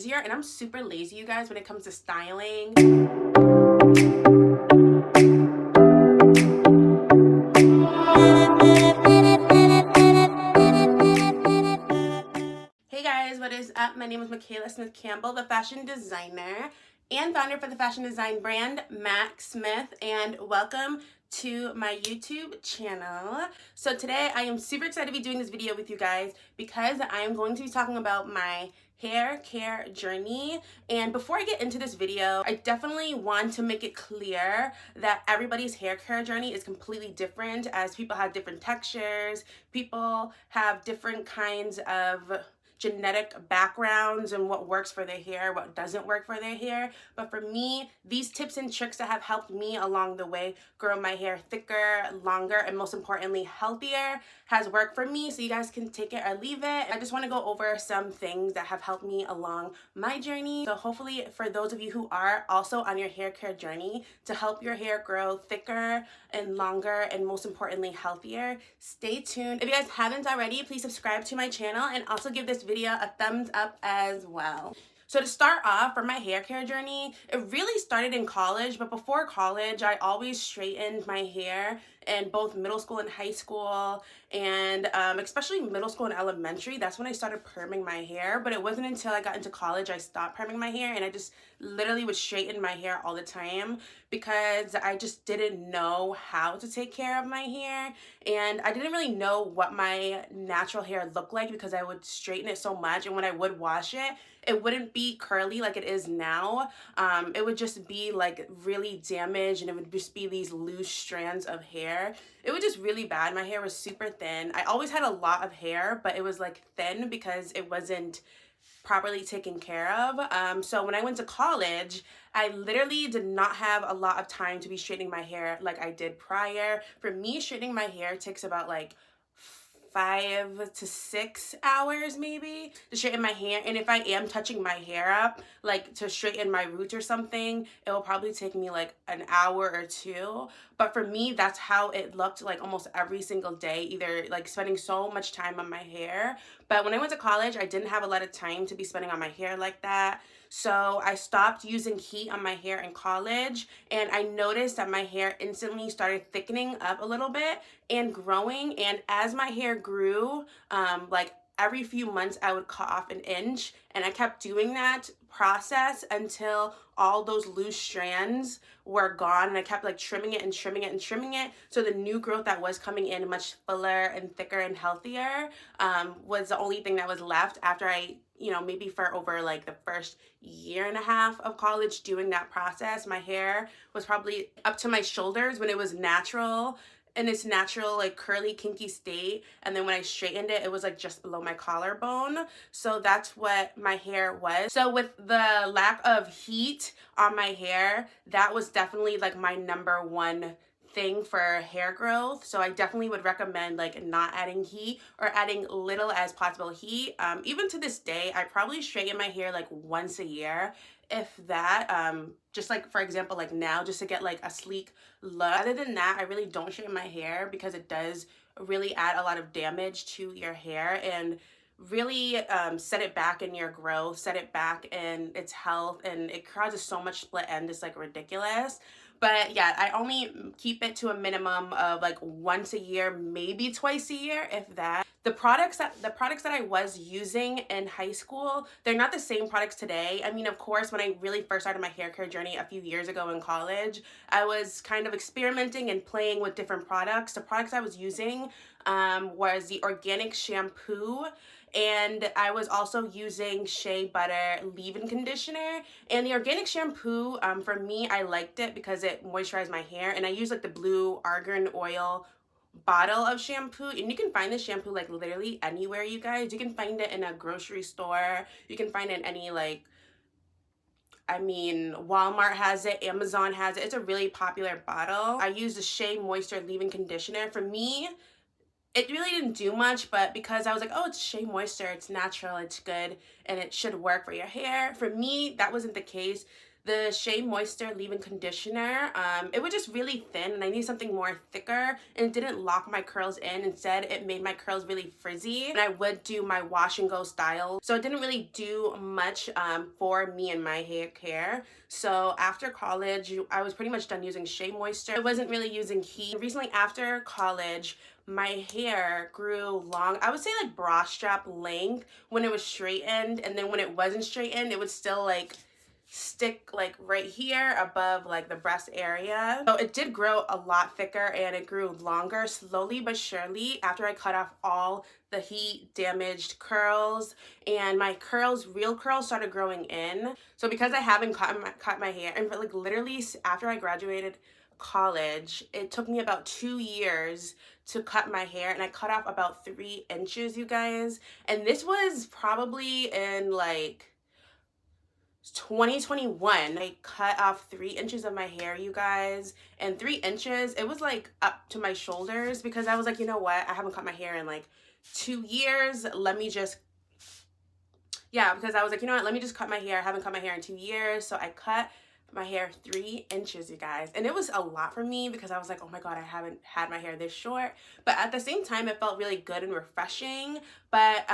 easier, and I'm super lazy, you guys, when it comes to styling. Hey guys, what is up? My name is Michaela Smith Campbell, the fashion designer and founder for the fashion design brand MACK Smith, and welcome to my YouTube channel. So today I am super excited to be doing this video with you guys because I am going to be talking about my hair care journey. And before I get into this video, I definitely want to make it clear that everybody's hair care journey is completely different, as people have different textures, people have different kinds of genetic backgrounds and what works for their hair, what doesn't work for their hair. But for me, these tips and tricks that have helped me along the way grow my hair thicker, longer, and most importantly, healthier has worked for me. So you guys can take it or leave it. I just want to go over some things that have helped me along my journey. So hopefully for those of you who are also on your hair care journey to help your hair grow thicker and longer and most importantly healthier, stay tuned. If you guys haven't already, please subscribe to my channel and also give this video a thumbs up as well. So to start off, for my hair care journey, it really started in college, but before college, I always straightened my hair in both middle school and high school, and especially middle school and elementary. That's when I started perming my hair, but it wasn't until I got into college I stopped perming my hair, and I just literally would straighten my hair all the time because I just didn't know how to take care of my hair, and I didn't really know what my natural hair looked like because I would straighten it so much, and when I would wash it, it wouldn't be curly like it is now. It would just be like really damaged, and it would just be these loose strands of hair. It was just really bad. My hair was super thin. I always had a lot of hair, but it was like thin because it wasn't properly taken care of. So when I went to college, I literally did not have a lot of time to be straightening my hair like I did prior. For me, straightening my hair takes about like 5 to 6 hours maybe to straighten my hair, and if I am touching my hair up like to straighten my roots or something, it will probably take me like an hour or two. But for me, that's how it looked like almost every single day, either like spending so much time on my hair. But when I went to college, I didn't have a lot of time to be spending on my hair like that, so I stopped using heat on my hair in college, and I noticed that my hair instantly started thickening up a little bit and growing. And as my hair grew, like every few months I would cut off an inch, and I kept doing that process until all those loose strands were gone, and I kept like trimming it and trimming it and trimming it, so the new growth that was coming in much fuller and thicker and healthier was the only thing that was left after I, maybe for over like the first year and a half of college doing that process. My hair was probably up to my shoulders when it was natural, in its natural like curly kinky state, and then when I straightened it, it was like just below my collarbone. So that's what my hair was. So with the lack of heat on my hair, that was definitely like my number one thing for hair growth. So I definitely would recommend like not adding heat or adding little as possible heat. Even to this day, I probably straighten my hair like once a year, if that. Just like for example, like now, just to get like a sleek look. Other than that, I really don't straighten my hair because it does really add a lot of damage to your hair and really set it back in your growth, set it back in its health, and it causes so much split end. It's like ridiculous. But yeah, I only keep it to a minimum of like once a year, maybe twice a year, if that. The products that I was using in high school, they're not the same products today. I mean, of course, when I really first started my hair care journey a few years ago in college, I was kind of experimenting and playing with different products. The products I was using was the organic shampoo, and I was also using shea butter leave-in conditioner. And the organic shampoo, for me, I liked it because it moisturized my hair, and I use like the blue argan oil bottle of shampoo, and you can find this shampoo like literally anywhere, you guys. You can find it in a grocery store, you can find it in any like, I mean, Walmart has it, Amazon has it. It's a really popular bottle. I use the Shea Moisture Leave-In Conditioner. For me, it really didn't do much, but because I was like, oh, it's Shea Moisture, it's natural, it's good, and it should work for your hair. For me, that wasn't the case. the Shea Moisture leave-in conditioner. It was just really thin and I needed something more thicker, and it didn't lock my curls in. Instead, it made my curls really frizzy, and I would do my wash and go style. So it didn't really do much for me and my hair. So after college, I was pretty much done using Shea Moisture. I wasn't really using heat. Recently after college, my hair grew long. I would say like bra strap length when it was straightened, and then when it wasn't straightened, it would still like stick like right here above like the breast area. So it did grow a lot thicker and it grew longer slowly but surely after I cut off all the heat damaged curls, and my curls, real curls, started growing in. So because I haven't cut my hair, and like literally after I graduated college, it took me about 2 years to cut my hair, and I cut off about 3 inches, you guys. And this was probably in like 2021. I cut off 3 inches of my hair, you guys, and 3 inches, it was like up to my shoulders, because I was like, you know what, I haven't cut my hair in like 2 years. Let me just, yeah, because I was like, you know what, let me just cut my hair. I haven't cut my hair in 2 years. So I cut my hair 3 inches, you guys, and it was a lot for me because I was like, oh my god, I haven't had my hair this short. But at the same time, it felt really good and refreshing. But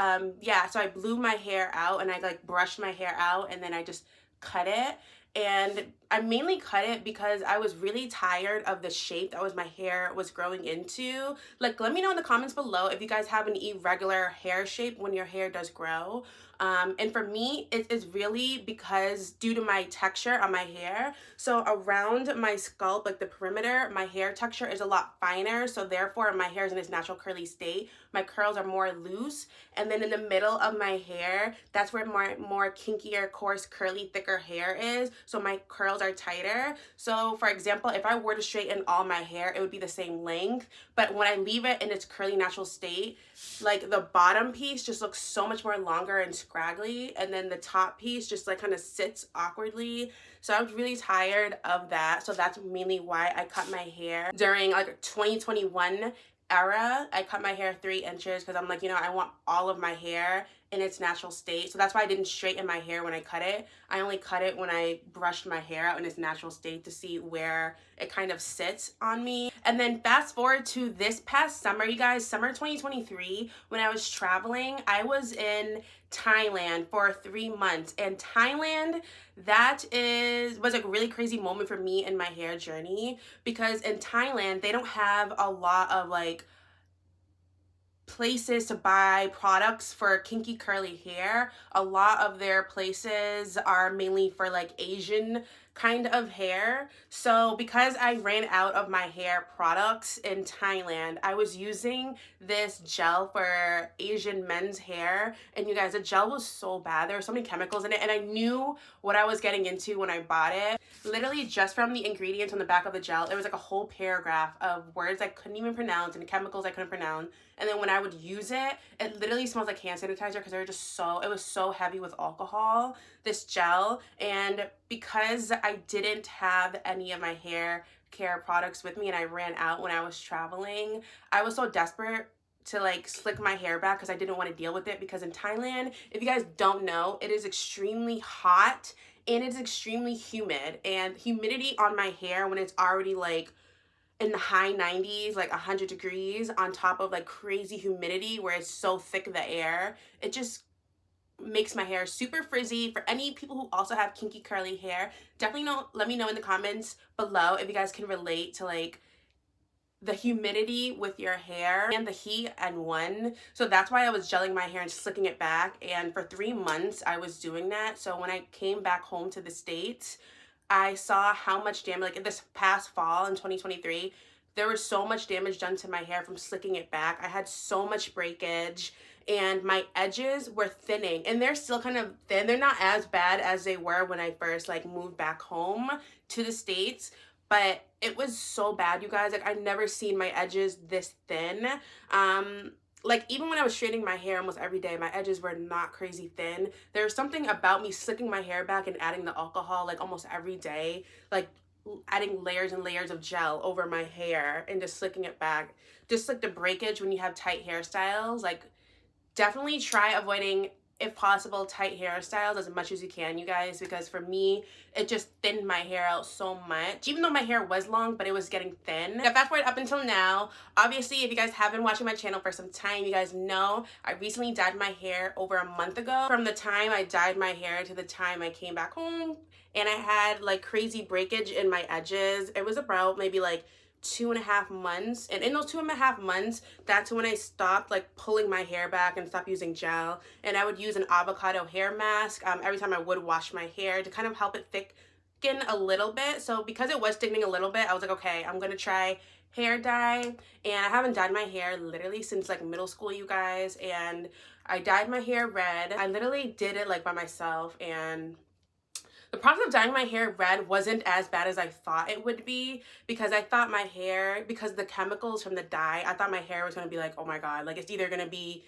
yeah, so I blew my hair out and I like brushed my hair out, and then I just cut it. And I mainly cut it because I was really tired of the shape that my hair was growing into. Like, let me know in the comments below if you guys have an irregular hair shape when your hair does grow. And for me, it is really because due to my texture on my hair. So around my scalp, like the perimeter, my hair texture is a lot finer. So therefore, my hair is in its natural curly state. My curls are more loose. And then in the middle of my hair, that's where more kinkier, coarse, curly, thicker hair is. So my curls are tighter. So for example, if I were to straighten all my hair, it would be the same length. But when I leave it in its curly natural state, like the bottom piece just looks so much more longer and scraggly, and then the top piece just like kind of sits awkwardly. So I was really tired of that. So that's mainly why I cut my hair during like 2021 era. I cut my hair 3 inches because I'm like, you know, I want all of my hair in its natural state. So that's why I didn't straighten my hair when I cut it. I only cut it when I brushed my hair out in its natural state to see where it kind of sits on me. And then fast forward to this past summer, you guys, summer 2023, when I was traveling, I was in Thailand for 3 months. And Thailand, was like a really crazy moment for me in my hair journey, because in Thailand, they don't have a lot of like places to buy products for kinky curly hair. A lot of their places are mainly for like Asian kind of hair. So because I ran out of my hair products in Thailand, I was using this gel for Asian men's hair, and you guys, the gel was so bad. There were so many chemicals in it, and I knew what I was getting into when I bought it. Literally just from the ingredients on the back of the gel, there was like a whole paragraph of words I couldn't even pronounce and chemicals I couldn't pronounce. And then when I would use it, it literally smells like hand sanitizer because they were just it was so heavy with alcohol, this gel. And because I didn't have any of my hair care products with me and I ran out when I was traveling, I was so desperate to like slick my hair back because I didn't want to deal with it. Because in Thailand, if you guys don't know, it is extremely hot and it's extremely humid, and humidity on my hair when it's already like in the high 90s, like 100 degrees, on top of like crazy humidity where it's so thick the air, it just makes my hair super frizzy. For any people who also have kinky curly hair, definitely let me know in the comments below if you guys can relate to like the humidity with your hair and the heat and one. So that's why I was gelling my hair and slicking it back, and for 3 months I was doing that. So when I came back home to the States, I saw how much damage, like in this past fall in 2023, there was so much damage done to my hair from slicking it back. I had so much breakage and my edges were thinning, and they're still kind of thin. They're not as bad as they were when I first like moved back home to the States, but it was so bad, you guys. Like, I've never seen my edges this thin. Like, even when I was straightening my hair almost every day, my edges were not crazy thin. There's something about me slicking my hair back and adding the alcohol like almost every day, like adding layers and layers of gel over my hair and just slicking it back. Just like the breakage when you have tight hairstyles, like definitely try avoiding if possible, tight hairstyles as much as you can, you guys, because for me, it just thinned my hair out so much. Even though my hair was long, but it was getting thin. Now, fast forward up until now, obviously, if you guys have been watching my channel for some time, you guys know I recently dyed my hair over a month ago. From the time I dyed my hair to the time I came back home, and I had like crazy breakage in my edges. It was about maybe like 2.5 months, and in those 2.5 months, that's when I stopped like pulling my hair back and stopped using gel, and I would use an avocado hair mask every time I would wash my hair to kind of help it thicken a little bit. So because it was thickening a little bit, I was like, okay, I'm gonna try hair dye. And I haven't dyed my hair literally since like middle school, you guys, and I dyed my hair red. I literally did it like by myself, and the process of dyeing my hair red wasn't as bad as I thought it would be, because I thought my hair, because the chemicals from the dye, I thought my hair was going to be like, oh my god, like it's either going to be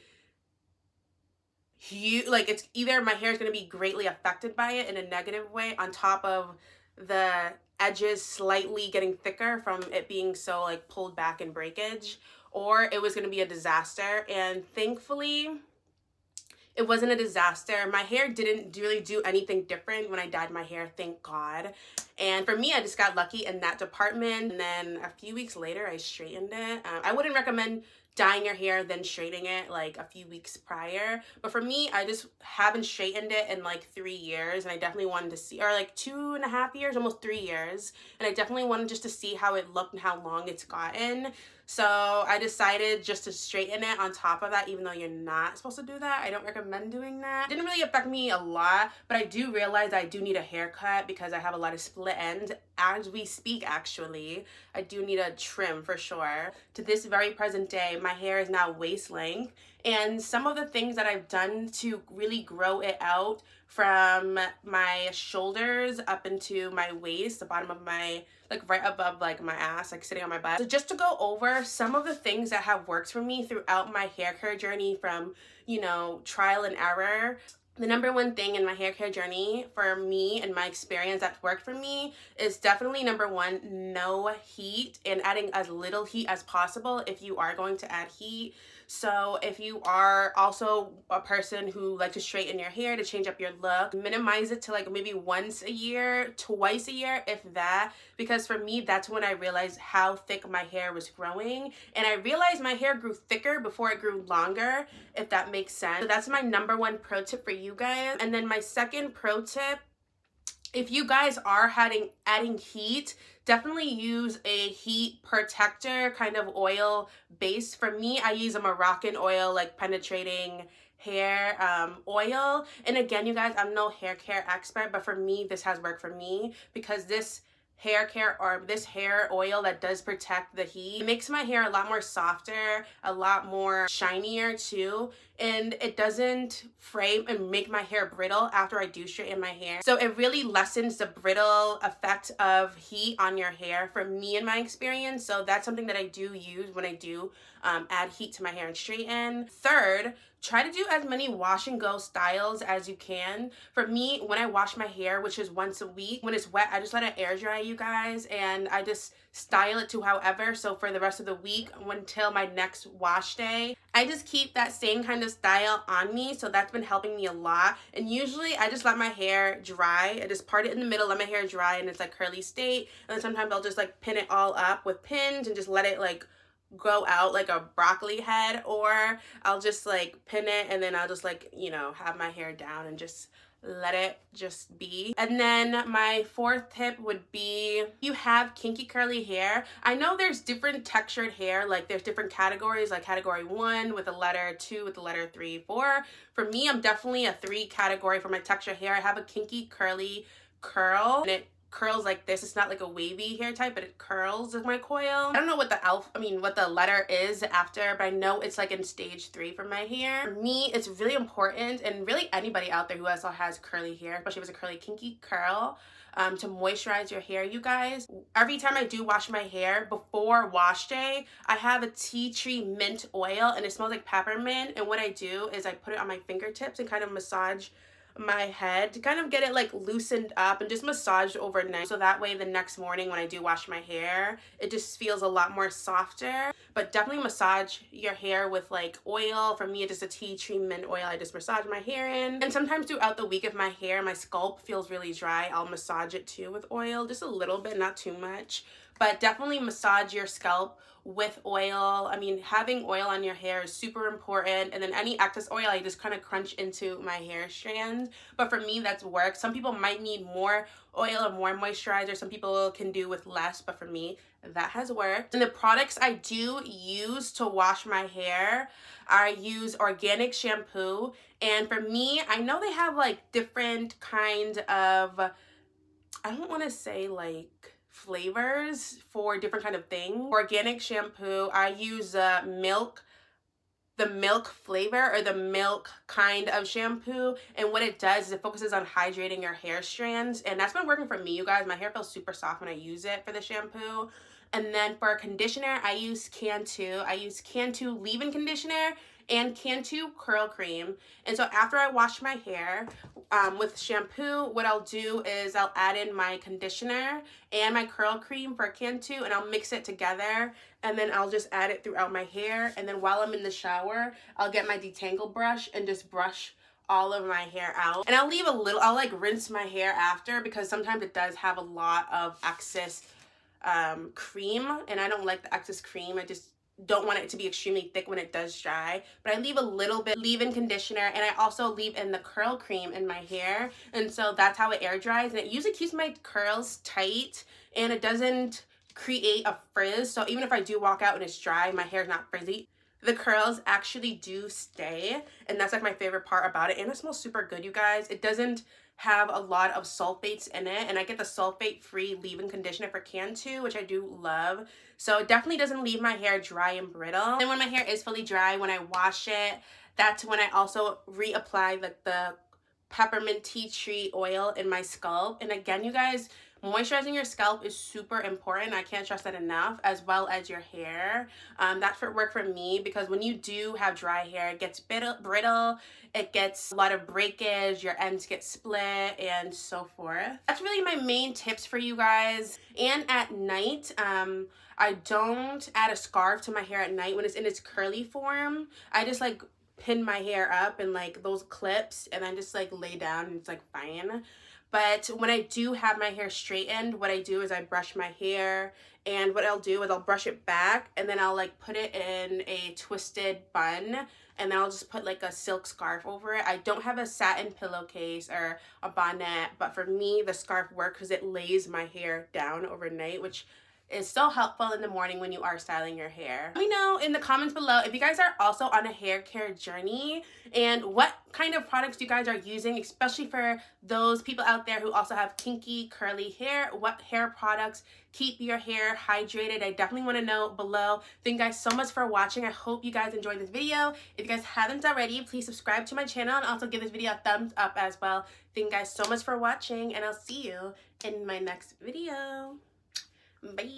huge, like it's either my hair is going to be greatly affected by it in a negative way, on top of the edges slightly getting thicker from it being so like pulled back in breakage, or it was going to be a disaster. And thankfully, it wasn't a disaster. My hair didn't really do anything different when I dyed my hair, thank God. And for me, I just got lucky in that department. And then a few weeks later, I straightened it. I wouldn't recommend dyeing your hair then straightening it like a few weeks prior. But for me, I just haven't straightened it in like 3 years. And I definitely wanted to see, or like 2.5 years, almost 3 years. And I definitely wanted just to see how it looked and how long it's gotten. So I decided just to straighten it on top of that, even though you're not supposed to do that. I don't recommend doing that. It didn't really affect me a lot, but I do realize I do need a haircut because I have a lot of split ends. As we speak, actually, I do need a trim for sure. To this very present day, my hair is now waist length, and some of the things that I've done to really grow it out from my shoulders up into my waist, the bottom of my, like right above like my ass, like sitting on my butt. So just to go over some of the things that have worked for me throughout my hair care journey, from, you know, trial and error. The number one thing in my hair care journey for me and my experience that's worked for me is definitely, number one, no heat, and adding as little heat as possible if you are going to add heat. So if you are also a person who likes to straighten your hair, to change up your look, minimize it to like maybe once a year, twice a year, if that, because for me, that's when I realized how thick my hair was growing. And I realized my hair grew thicker before it grew longer, if that makes sense. So that's my number one pro tip for you guys. And then my second pro tip, if you guys are adding heat, definitely use a heat protector kind of oil base. For me, I use a Moroccan oil, like penetrating hair oil. And again, you guys, I'm no hair care expert, but for me, this has worked for me, because this hair care, or this hair oil that does protect the heat, it makes my hair a lot more softer, a lot more shinier too, and it doesn't frame and make my hair brittle after I do straighten my hair. So it really lessens the brittle effect of heat on your hair, for me in my experience. So that's something that I do use when I do add heat to my hair and straighten. Third, try to do as many wash and go styles as you can. For me, when I wash my hair, which is once a week, when it's wet, I just let it air dry, you guys, and I just style it to however. So for the rest of the week, until my next wash day, I just keep that same kind of style on me. So that's been helping me a lot. And usually I just let my hair dry. I just part it in the middle, let my hair dry, and it's like curly state. And then sometimes I'll just like pin it all up with pins and just let it like go out like a broccoli head, or I'll just like pin it and then I'll just like, you know, have my hair down and just let it just be. And then my fourth tip would be, you have kinky curly hair. I know there's different textured hair, like there's different categories, like category 1 with a letter, 2 with the letter, 3, 4. For me, I'm definitely a 3 category for my textured hair. I have a kinky curly curl, and it curls like this. It's not like a wavy hair type, but it curls with my coil. I don't know what what the letter is after, but I know it's like in stage 3 for my hair. For me, it's really important, and really anybody out there who also has curly hair, especially if it's a curly kinky curl, to moisturize your hair, you guys. Every time I do wash my hair before wash day, I have a tea tree mint oil, and it smells like peppermint. And what I do is I put it on my fingertips and kind of massage my head to kind of get it like loosened up and just massaged overnight, so that way the next morning when I do wash my hair, it just feels a lot more softer. But definitely massage your hair with like oil. For me, it's just a tea tree mint oil. I just massage my hair in. And sometimes throughout the week, if my hair, my scalp feels really dry, I'll massage it too with oil, just a little bit, not too much. But definitely massage your scalp with oil. I mean, having oil on your hair is super important. And then any excess oil, I just kind of crunch into my hair strands. But for me, that's work. Some people might need more oil or more moisturizer. Some people can do with less, but for me, that has worked. And the products I do use to wash my hair, I use organic shampoo. And for me, I know they have like different kind of, I don't want to say like flavors for different kind of things. Organic shampoo, I use the milk flavor or the milk kind of shampoo, and what it does is it focuses on hydrating your hair strands, and that's been working for me, you guys. My hair feels super soft when I use it for the shampoo. And then for conditioner, I use Cantu. I use Cantu leave-in conditioner and Cantu curl cream. And so after I wash my hair with shampoo, what I'll do is I'll add in my conditioner and my curl cream for Cantu, and I'll mix it together, and then I'll just add it throughout my hair. And then while I'm in the shower, I'll get my detangle brush and just brush all of my hair out. And I'll leave a little, I'll like rinse my hair after, because sometimes it does have a lot of excess cream, and I don't like the excess cream. I just don't want it to be extremely thick when it does dry. But I leave a little bit leave-in conditioner, and I also leave in the curl cream in my hair, and so that's how it air dries, and it usually keeps my curls tight and it doesn't create a frizz. So even if I do walk out and it's dry, my hair's not frizzy. The curls actually do stay, and that's like my favorite part about it. And it smells super good, you guys. It doesn't have a lot of sulfates in it, and I get the sulfate-free leave-in conditioner for Cantu, which I do love. So it definitely doesn't leave my hair dry and brittle. And when my hair is fully dry, when I wash it, that's when I also reapply the peppermint tea tree oil in my scalp. And again, you guys, moisturizing your scalp is super important. I can't stress that enough, as well as your hair. That's work for me, because when you do have dry hair, it gets brittle, it gets a lot of breakage, your ends get split, and so forth. That's really my main tips for you guys. And at night, I don't add a scarf to my hair at night when it's in its curly form. I just like pin my hair up in like those clips and then just like lay down, and it's like fine. But when I do have my hair straightened, what I do is I brush my hair, and what I'll do is I'll brush it back, and then I'll like put it in a twisted bun, and then I'll just put like a silk scarf over it. I don't have a satin pillowcase or a bonnet, but for me the scarf works because it lays my hair down overnight, which is so helpful in the morning when you are styling your hair. Let me know in the comments below if you guys are also on a hair care journey, and what kind of products you guys are using, especially for those people out there who also have kinky curly hair. What hair products keep your hair hydrated? I definitely want to know below. Thank you guys so much for watching. I hope you guys enjoyed this video. If you guys haven't already, please subscribe to my channel and also give this video a thumbs up as well. Thank you guys so much for watching, and I'll see you in my next video. Bye.